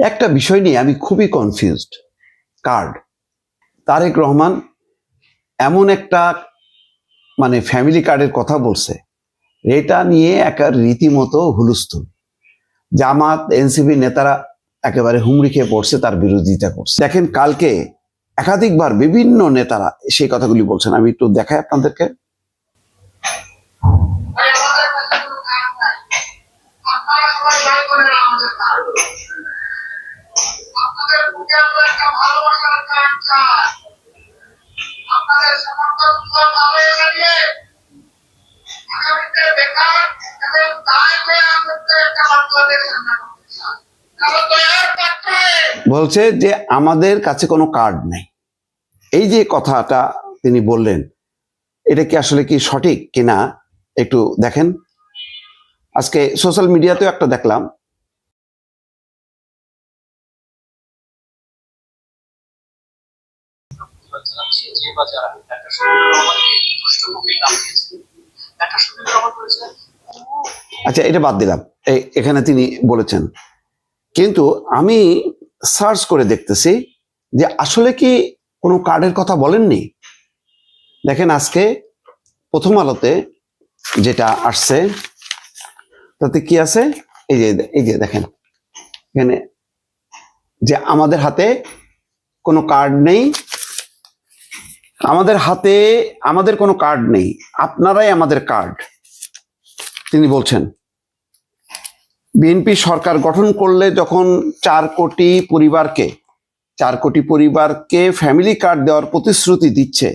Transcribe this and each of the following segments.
একটা বিষয় নিয়ে আমি খুবই কনফিউজড। কার্ড, তারেক রহমান এমন একটা ফ্যামিলি কার্ডের কথা বলছে, এটা নিয়ে একটা রীতিমতো হুলস্থুল। জামাত এনসিপি নেতারা একেবারে হুমড়ি খেয়ে পড়ছে, তার বিরোধিতা করছে। দেখেন, কালকে একাধিকবার বিভিন্ন নেতারা সেই কথাগুলি বলছেন। আমি একটু দেখাই আপনাদেরকে। বলছে যে আমাদের কাছে কোনো কার্ড নেই। এই যে কথাটা তিনি বললেন, এটা কি আসলে কি সঠিক কিনা একটু দেখেন। আজকে সোশ্যাল মিডিয়াতেও একটা দেখলাম, আচ্ছা এটা বাদ দিলাম, এখানে তিনি বলেছেন। কিন্তু আমি সার্চ করে দেখতেছি যে আসলে কি কোনো কার্ডের কথা বলেননি। দেখেন, আজকে প্রথম আলোতে যেটা আসছে তাতে কি আছে, এই যে দেখেন এখানে যে আমাদের হাতে কোনো কার্ড নেই, আমাদের কোনো কার্ড নেই, আপনারাই আমাদের কার্ড। তিনি বলছেন বিএনপি সরকার গঠন করলে যখন 4 কোটি পরিবারকে ফ্যামিলি কার্ড দেওয়ার প্রতিশ্রুতি দিচ্ছে,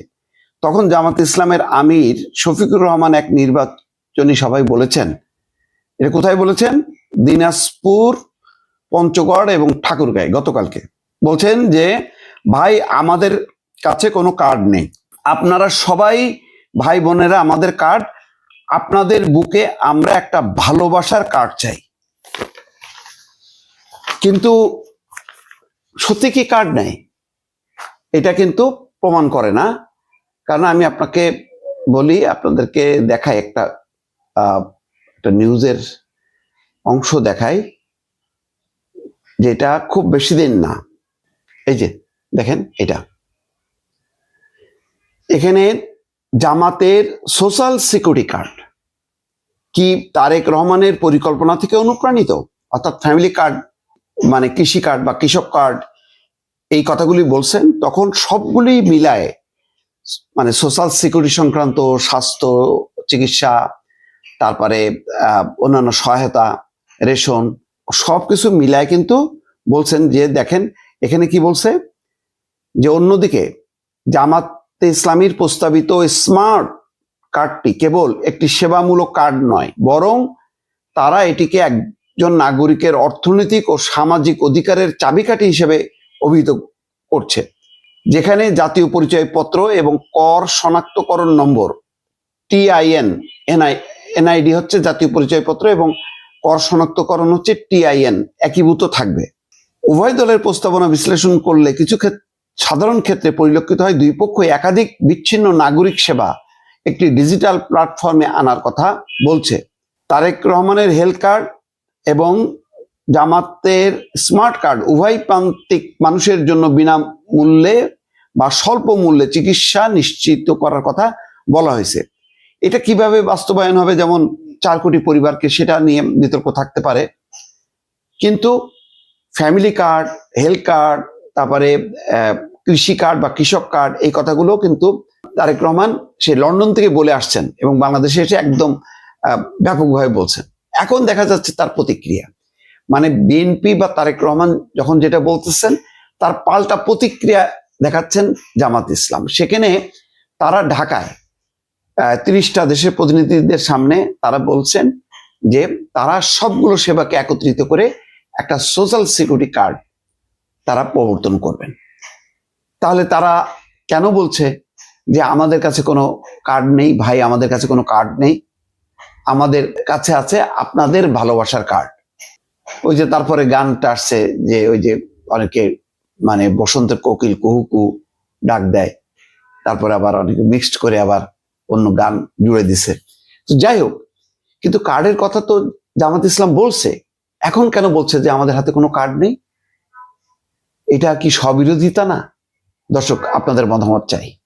তখন জামাত ইসলামের আমির শফিকুর রহমান এক নির্বাচনী সভায় বলেছেন, এটা কোথায় বলেছেন? দিনাজপুর, পঞ্চগড় এবং ঠাকুরগাঁয় গতকালকে। বলছেন যে ভাই, আমাদের কাছে কোনো কার্ড নেই, আপনারা সবাই ভাই বোনেরা আমাদের কার্ড, আপনাদের বুকে আমরা একটা ভালোবাসার কার্ড চাই। কিন্তু সত্যি কি কার্ড নেই? এটা কিন্তু প্রমাণ করে না। কারণ আমি আপনাকে বলি, আপনাদেরকে দেখাই একটা নিউজের অংশ দেখাই, যেটা খুব বেশি দিন না। এই যে দেখেন, এখানে জামাতের সোশ্যাল সিকিউরিটি কার্ড কি তারেক রহমানের পরিকল্পনা থেকে অনুপ্রাণিত? অর্থাৎ ফ্যামিলি কার্ড কৃষি কার্ড বা কৃষক কার্ড, এই কথাগুলি বলছেন। তখন সবগুলি মিলায় সোশ্যাল সিকিউরিটি সংক্রান্ত, স্বাস্থ্য, চিকিৎসা, তারপরে অন্যান্য সহায়তা, রেশন, সবকিছু মিলায় কিন্তু বলছেন যে দেখেন এখানে কি বলছে, যে অন্যদিকে জামাতে ইসলামীর প্রস্তাবিত স্মার্ট কার্ডটি কেবল একটি সেবামূলক কার্ড নয়, বরং তারা এটিকে একজন নাগরিকের অর্থনৈতিক ও সামাজিক অধিকারের চাবিকাঠি হিসেবে অভিহিত করছে, যেখানে জাতীয় পরিচয়পত্র এবং কর শনাক্তকরণ নম্বর TIN, NID হচ্ছে জাতীয় পরিচয়পত্র এবং কর শনাক্তকরণ হচ্ছে TIN একীভূত থাকবে। উভয় দলের প্রস্তাবনা বিশ্লেষণ করলে কিছু সাধারণ ক্ষেত্রে পরিলক্ষিত হয় দুই পক্ষই একাধিক বিচ্ছিন্ন নাগরিক সেবা একটি ডিজিটাল প্ল্যাটফর্মে আনার কথা বলছে। তারেক রহমানের হেলথ কার্ড এবং জামাতের স্মার্ট কার্ড উভয় প্রান্তিক মানুষের জন্য বিনামূল্যে বা স্বল্প মূল্যে চিকিৎসা নিশ্চিত করার কথা বলা হয়েছে। এটা কিভাবে বাস্তবায়ন হবে, যেমন 4 কোটি পরিবারকে, সেটা নিয়ে বিতর্ক থাকতে পারে। কিন্তু ফ্যামিলি কার্ড, হেলথ কার্ড, তারপরে কৃষি কার্ড বা কৃষক কার্ড, এই কথাগুলো কিন্তু তারেক রহমান সে লন্ডন থেকে বলে আসছেন এবং বাংলাদেশে এসে একদম ব্যাপকভাবে বলছেন। এখন দেখা যাচ্ছে তার প্রতিক্রিয়া, বিএনপি বা তারেক রহমান যখন যেটা বলতেছেন, তার পাল্টা প্রতিক্রিয়া দেখাচ্ছেন জামাত ইসলাম। সেখানে তারা ঢাকায় 30টা দেশের প্রতিনিধিদের সামনে তারা বলছেন যে তারা সবগুলো সেবাকে একত্রিত করে একটা সোশ্যাল সিকিউরিটি কার্ড তারা প্রবর্তন করবেন। তাহলে তারা কেন বলছে যে আমাদের কাছে কোনো কার্ড নেই? ভাই, আমাদের কাছে কোনো কার্ড নেই, আমাদের কাছে আছে আপনাদের ভালোবাসার কার্ড। ওই যে তারপরে গানটা আসছে, যে ওই যে অনেকে বসন্তের কোকিল কুহুকু ডাক দেয়, তারপরে আবার অনেকে মিক্সড করে আবার অন্য গান জুড়ে দিছে। তো যাই হোক, কিন্তু কার্ডের কথা তো জামাত ইসলাম বলছে, এখন কেন বলছে যে আমাদের হাতে কোনো কার্ড নেই? এটা কি স্ববিরোধিতা না? দর্শক, আপনাদের মতামত চাই।